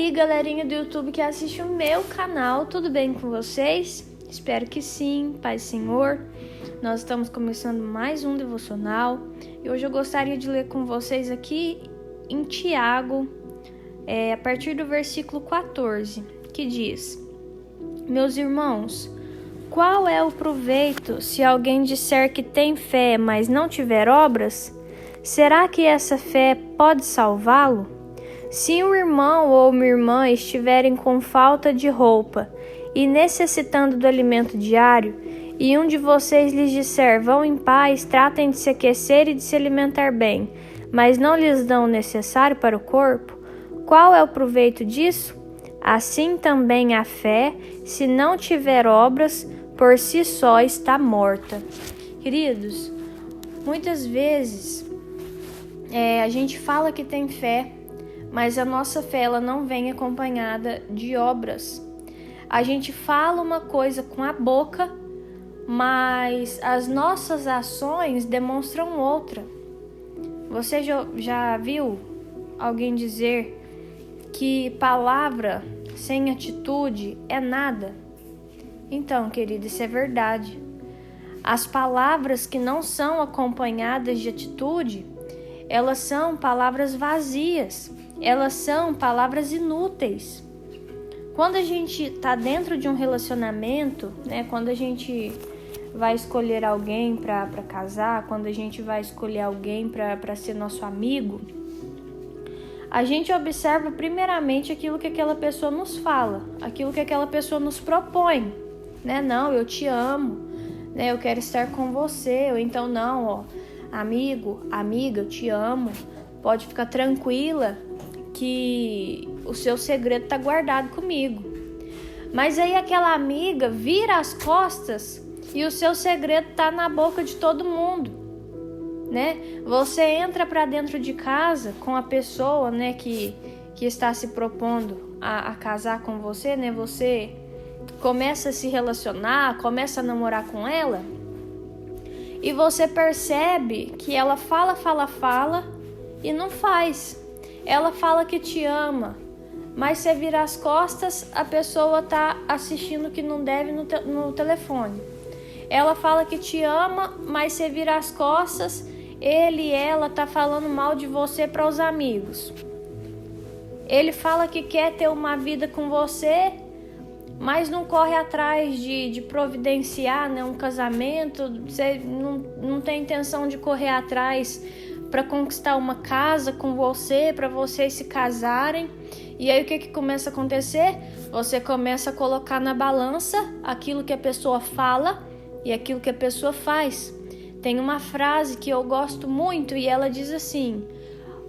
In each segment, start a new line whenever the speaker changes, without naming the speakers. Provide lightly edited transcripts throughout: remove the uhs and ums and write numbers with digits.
aí, galerinha do YouTube que assiste o meu canal, tudo bem com vocês? Espero que sim, Pai Senhor. Nós estamos começando mais um devocional e hoje eu gostaria de ler com vocês aqui em Tiago, a partir do versículo 14, que diz: Meus irmãos, qual é o proveito se alguém disser que tem fé, mas não tiver obras? Será que essa fé pode salvá-lo? Se um irmão ou uma irmã estiverem com falta de roupa e necessitando do alimento diário, e um de vocês lhes disser, vão em paz, tratem de se aquecer e de se alimentar bem, mas não lhes dão o necessário para o corpo, qual é o proveito disso? Assim também a fé, se não tiver obras, por si só está morta. Queridos, muitas vezes a gente fala que tem fé, mas a nossa fé ela não vem acompanhada de obras. A gente fala uma coisa com a boca, mas as nossas ações demonstram outra. Você já viu alguém dizer que palavra sem atitude é nada? Então, querido, isso é verdade. As palavras que não são acompanhadas de atitude, elas são palavras vazias. Elas são palavras inúteis. Quando a gente está dentro de um relacionamento, quando a gente vai escolher alguém para casar, quando a gente vai escolher alguém para ser nosso amigo, a gente observa primeiramente aquilo que aquela pessoa nos fala, aquilo que aquela pessoa nos propõe. Não, eu te amo, eu quero estar com você, ou então não, amigo, amiga, eu te amo, pode ficar tranquila que o seu segredo está guardado comigo. Mas aí aquela amiga vira as costas e o seu segredo está na boca de todo mundo, Você entra para dentro de casa com a pessoa, que está se propondo a casar com você, Você começa a se relacionar, começa a namorar com ela e você percebe que ela fala e não faz. Ela fala que te ama, mas você vira as costas, a pessoa tá assistindo que não deve no telefone. Ela fala que te ama, mas você vira as costas, ele e ela tá falando mal de você para os amigos. Ele fala que quer ter uma vida com você, mas não corre atrás de providenciar um casamento, você não tem intenção de correr atrás para conquistar uma casa com você, para vocês se casarem. E aí o que começa a acontecer? Você começa a colocar na balança aquilo que a pessoa fala e aquilo que a pessoa faz. Tem uma frase que eu gosto muito e ela diz assim: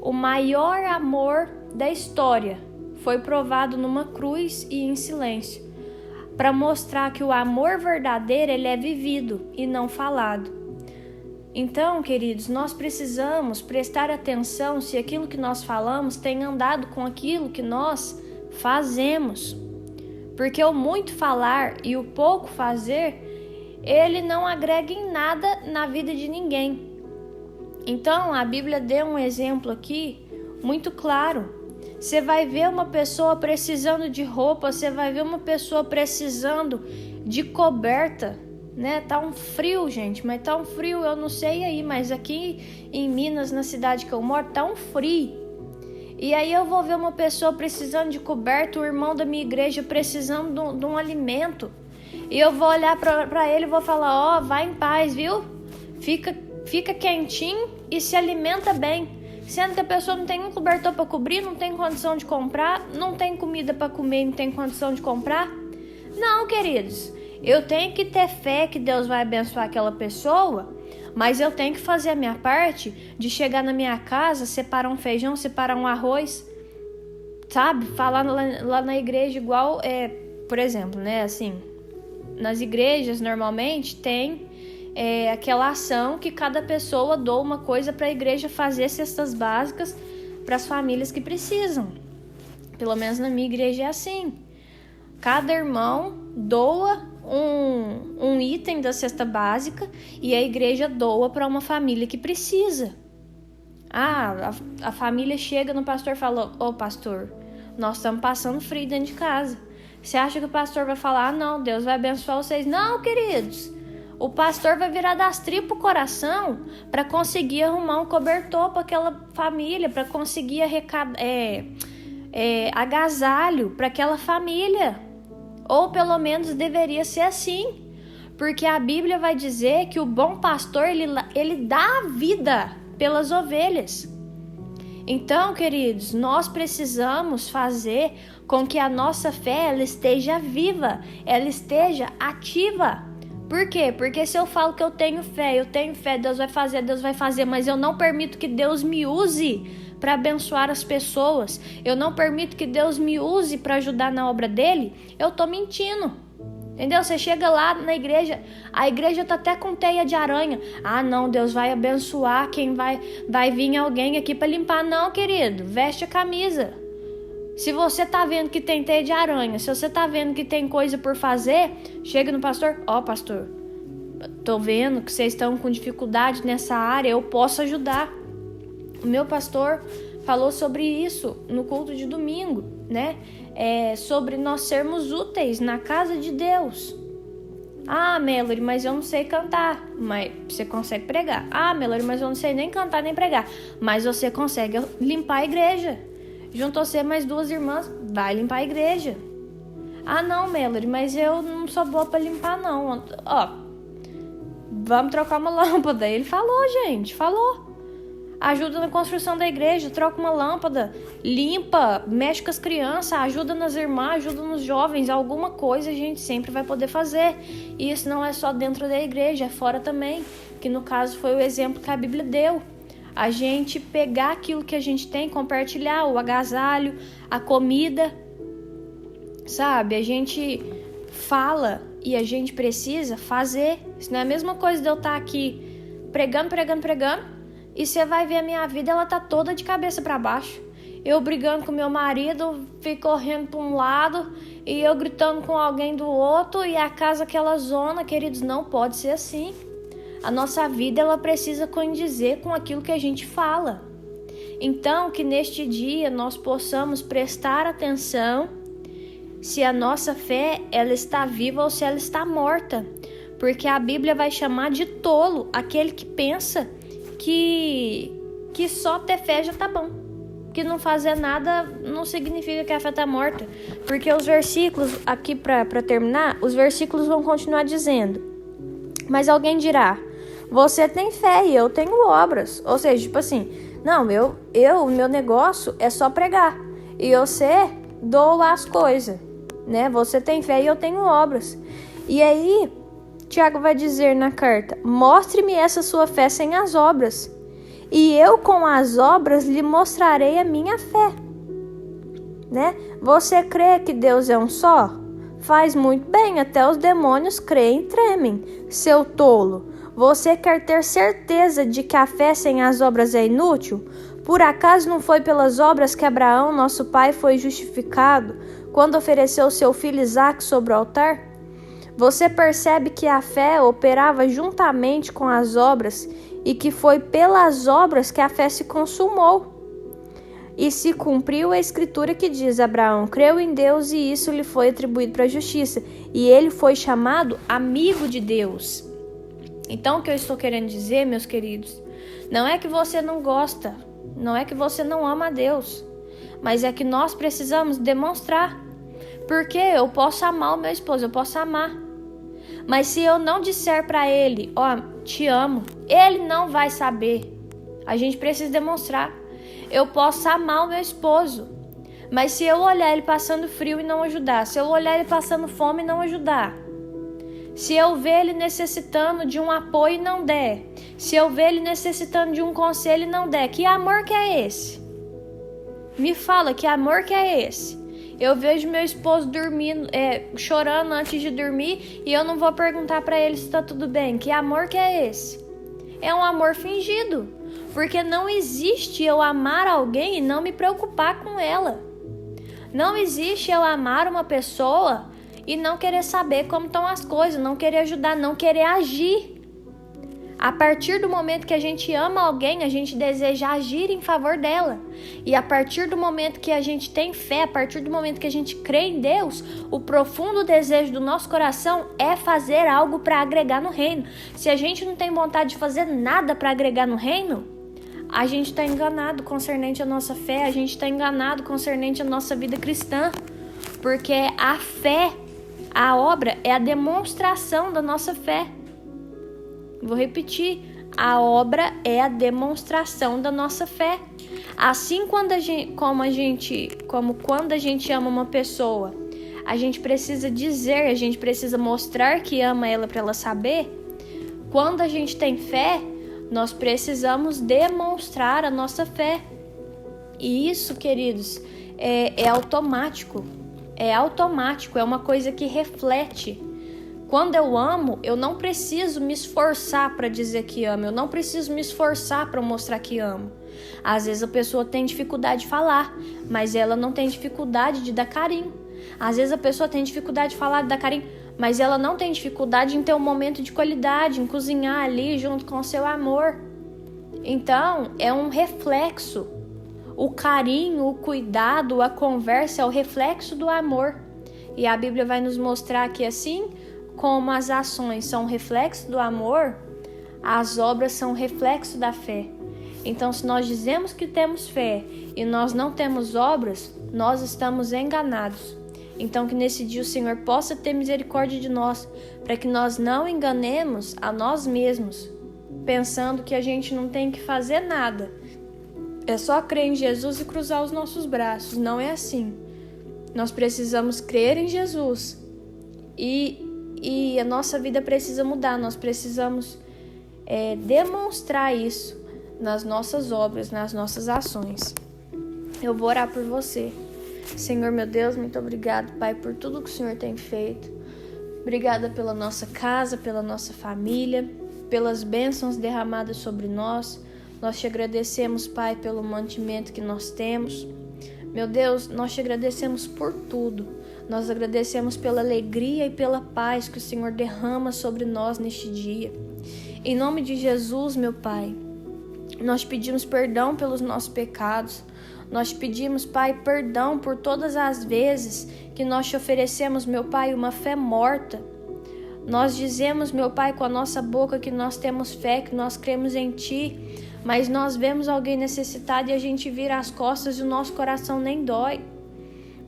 o maior amor da história foi provado numa cruz e em silêncio, para mostrar que o amor verdadeiro ele é vivido e não falado. Então, queridos, nós precisamos prestar atenção se aquilo que nós falamos tem andado com aquilo que nós fazemos. Porque o muito falar e o pouco fazer, ele não agrega em nada na vida de ninguém. Então, a Bíblia deu um exemplo aqui muito claro. Você vai ver uma pessoa precisando de roupa, você vai ver uma pessoa precisando de coberta, Tá um frio, gente, mas tá um frio, eu não sei aí, mas aqui em Minas, na cidade que eu moro, tá um frio. E aí eu vou ver uma pessoa precisando de coberta, o irmão da minha igreja precisando de um alimento. E eu vou olhar para ele e vou falar, vai em paz, viu? Fica quentinho e se alimenta bem. Sendo que a pessoa não tem um cobertor para cobrir, não tem condição de comprar, não tem comida para comer, não tem condição de comprar. Não, queridos. Eu tenho que ter fé que Deus vai abençoar aquela pessoa, mas eu tenho que fazer a minha parte de chegar na minha casa, separar um feijão, separar um arroz, sabe? Falar lá na igreja igual, por exemplo, assim, nas igrejas normalmente tem aquela ação que cada pessoa doa uma coisa para a igreja fazer cestas básicas para as famílias que precisam. Pelo menos na minha igreja é assim. Cada irmão doa um item da cesta básica e a igreja doa para uma família que precisa. A família chega no pastor e fala: ô pastor, Nós estamos passando frio dentro de casa. Você acha que o pastor vai falar, não, Deus vai abençoar vocês? Não, queridos. O pastor vai virar das tripas o coração para conseguir arrumar um cobertor para aquela família, para conseguir agasalho para aquela família. Ou pelo menos deveria ser assim. Porque a Bíblia vai dizer que o bom pastor, ele dá a vida pelas ovelhas. Então, queridos, nós precisamos fazer com que a nossa fé ela esteja viva, ela esteja ativa. Por quê? Porque se eu falo que eu tenho fé, Deus vai fazer, mas eu não permito que Deus me use para abençoar as pessoas, eu não permito que Deus me use para ajudar na obra dele, eu tô mentindo. Entendeu? Você chega lá na igreja, a igreja tá até com teia de aranha. Ah, não, Deus vai abençoar quem vai vir alguém aqui para limpar. Não, querido, veste a camisa. Se você tá vendo que tem teia de aranha, se você tá vendo que tem coisa por fazer, chega no pastor, pastor, tô vendo que vocês estão com dificuldade nessa área, eu posso ajudar. O meu pastor falou sobre isso no culto de domingo, né? Sobre nós sermos úteis na casa de Deus. Ah, Melody, mas eu não sei cantar. Mas você consegue pregar. Ah, Melody, mas eu não sei nem cantar nem pregar. Mas você consegue limpar a igreja. Juntou você mais 2 irmãs, vai limpar a igreja. Ah, não, Melody, mas eu não sou boa pra limpar, não. Vamos trocar uma lâmpada. Ele falou, gente, falou. Ajuda na construção da igreja, troca uma lâmpada, limpa, mexe com as crianças, ajuda nas irmãs, ajuda nos jovens, alguma coisa a gente sempre vai poder fazer. E isso não é só dentro da igreja, é fora também, que no caso foi o exemplo que a Bíblia deu. A gente pegar aquilo que a gente tem, compartilhar, o agasalho, a comida, sabe? A gente fala e a gente precisa fazer. Isso não é a mesma coisa de eu estar aqui pregando, e você vai ver a minha vida, ela tá toda de cabeça para baixo. Eu brigando com meu marido, fico correndo para um lado e eu gritando com alguém do outro e a casa aquela zona, queridos, não pode ser assim. A nossa vida, ela precisa condizer com aquilo que a gente fala. Então, que neste dia nós possamos prestar atenção se a nossa fé, ela está viva ou se ela está morta. Porque a Bíblia vai chamar de tolo aquele que pensa que só ter fé já tá bom. Que não fazer nada não significa que a fé tá morta. Porque os versículos, aqui para terminar, os versículos vão continuar dizendo. Mas alguém dirá, você tem fé e eu tenho obras. Ou seja, tipo assim, não, o meu negócio é só pregar. E você doa as coisas, né? Você tem fé e eu tenho obras. E aí, Tiago vai dizer na carta, mostre-me essa sua fé sem as obras, e eu com as obras lhe mostrarei a minha fé. Né? Você crê que Deus é um só? Faz muito bem, até os demônios creem e tremem. Seu tolo, você quer ter certeza de que a fé sem as obras é inútil? Por acaso não foi pelas obras que Abraão, nosso pai, foi justificado quando ofereceu seu filho Isaque sobre o altar? Você percebe que a fé operava juntamente com as obras e que foi pelas obras que a fé se consumou. E se cumpriu a escritura que diz, Abraão creu em Deus e isso lhe foi atribuído para a justiça. E ele foi chamado amigo de Deus. Então o que eu estou querendo dizer, meus queridos, não é que você não gosta, não é que você não ama a Deus, mas é que nós precisamos demonstrar. Porque eu posso amar o meu esposo, eu posso amar. Mas se eu não disser para ele, te amo, ele não vai saber. A gente precisa demonstrar. Eu posso amar o meu esposo, mas se eu olhar ele passando frio e não ajudar, se eu olhar ele passando fome e não ajudar, se eu ver ele necessitando de um apoio e não der, se eu ver ele necessitando de um conselho e não der, que amor que é esse? Me fala, que amor que é esse? Eu vejo meu esposo dormindo, chorando antes de dormir e eu não vou perguntar para ele se está tudo bem. Que amor que é esse? É um amor fingido, porque não existe eu amar alguém e não me preocupar com ela. Não existe eu amar uma pessoa e não querer saber como estão as coisas, não querer ajudar, não querer agir. A partir do momento que a gente ama alguém, a gente deseja agir em favor dela. E a partir do momento que a gente tem fé, a partir do momento que a gente crê em Deus, o profundo desejo do nosso coração é fazer algo para agregar no reino. Se a gente não tem vontade de fazer nada para agregar no reino, a gente está enganado concernente à nossa fé, a gente está enganado concernente à nossa vida cristã. Porque a fé, a obra, é a demonstração da nossa fé. Vou repetir, a obra é a demonstração da nossa fé. Assim quando a gente ama uma pessoa, a gente precisa dizer, a gente precisa mostrar que ama ela para ela saber. Quando a gente tem fé, nós precisamos demonstrar a nossa fé. E isso, queridos, é automático. É automático, é uma coisa que reflete. Quando eu amo, eu não preciso me esforçar para dizer que amo, eu não preciso me esforçar para mostrar que amo. Às vezes a pessoa tem dificuldade de falar, mas ela não tem dificuldade de dar carinho. Às vezes a pessoa tem dificuldade de falar, de dar carinho, mas ela não tem dificuldade em ter um momento de qualidade, em cozinhar ali junto com o seu amor. Então, é um reflexo. O carinho, o cuidado, a conversa é o reflexo do amor. E a Bíblia vai nos mostrar que assim como as ações são reflexo do amor, as obras são reflexo da fé. Então, se nós dizemos que temos fé e nós não temos obras, nós estamos enganados. Então, que nesse dia o Senhor possa ter misericórdia de nós, para que nós não enganemos a nós mesmos, pensando que a gente não tem que fazer nada. É só crer em Jesus e cruzar os nossos braços. Não é assim. Nós precisamos crer em Jesus e a nossa vida precisa mudar. Nós precisamos demonstrar isso nas nossas obras, nas nossas ações. Eu vou orar por você. Senhor, meu Deus, muito obrigado, Pai, por tudo que o Senhor tem feito. Obrigada pela nossa casa, pela nossa família, pelas bênçãos derramadas sobre nós. Nós te agradecemos, Pai, pelo mantimento que nós temos. Meu Deus, nós te agradecemos por tudo. Nós agradecemos pela alegria e pela paz que o Senhor derrama sobre nós neste dia. Em nome de Jesus, meu Pai, nós pedimos perdão pelos nossos pecados. Nós pedimos, Pai, perdão por todas as vezes que nós te oferecemos, meu Pai, uma fé morta. Nós dizemos, meu Pai, com a nossa boca que nós temos fé, que nós cremos em Ti, mas nós vemos alguém necessitado e a gente vira as costas e o nosso coração nem dói.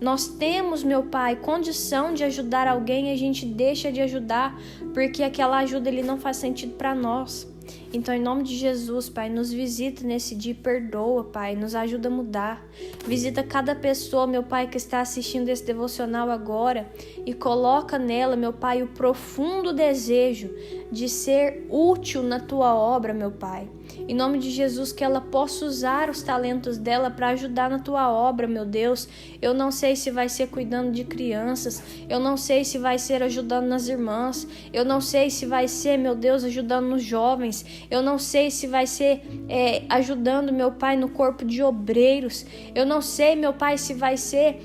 Nós temos, meu Pai, condição de ajudar alguém e a gente deixa de ajudar porque aquela ajuda ali não faz sentido para nós. Então, em nome de Jesus, Pai, nos visita nesse dia, perdoa, Pai, nos ajuda a mudar. Visita cada pessoa, meu Pai, que está assistindo esse devocional agora e coloca nela, meu Pai, o profundo desejo de ser útil na Tua obra, meu Pai. Em nome de Jesus, que ela possa usar os talentos dela para ajudar na Tua obra, meu Deus. Eu não sei se vai ser cuidando de crianças, eu não sei se vai ser ajudando nas irmãs, eu não sei se vai ser, meu Deus, ajudando nos jovens, eu não sei se vai ser ajudando, meu Pai, no corpo de obreiros, eu não sei, meu Pai, se vai ser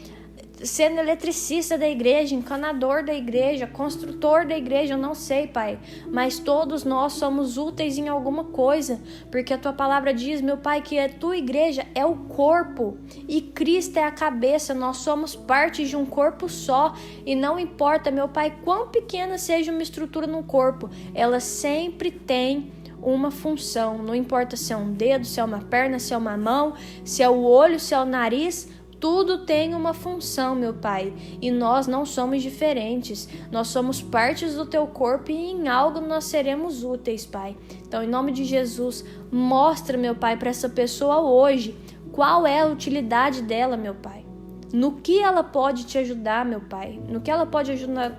sendo eletricista da igreja, encanador da igreja, construtor da igreja, eu não sei, Pai, mas todos nós somos úteis em alguma coisa, porque a Tua palavra diz, meu Pai, que a Tua igreja é o corpo e Cristo é a cabeça, nós somos parte de um corpo só e não importa, meu Pai, quão pequena seja uma estrutura no corpo, ela sempre tem uma função, não importa se é um dedo, se é uma perna, se é uma mão, se é o olho, se é o nariz, tudo tem uma função, meu Pai, e nós não somos diferentes, nós somos partes do Teu corpo e em algo nós seremos úteis, Pai. Então, em nome de Jesus, mostra, meu Pai, para essa pessoa hoje, qual é a utilidade dela, meu Pai. No que ela pode te ajudar, meu Pai, no que ela pode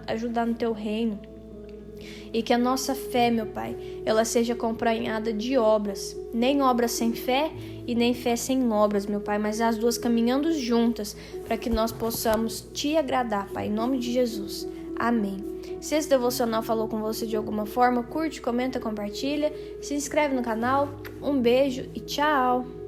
ajudar no Teu reino. E que a nossa fé, meu Pai, ela seja acompanhada de obras. Nem obras sem fé e nem fé sem obras, meu Pai, mas as duas caminhando juntas para que nós possamos Te agradar, Pai, em nome de Jesus. Amém. Se esse devocional falou com você de alguma forma, curte, comenta, compartilha, se inscreve no canal. Um beijo e tchau!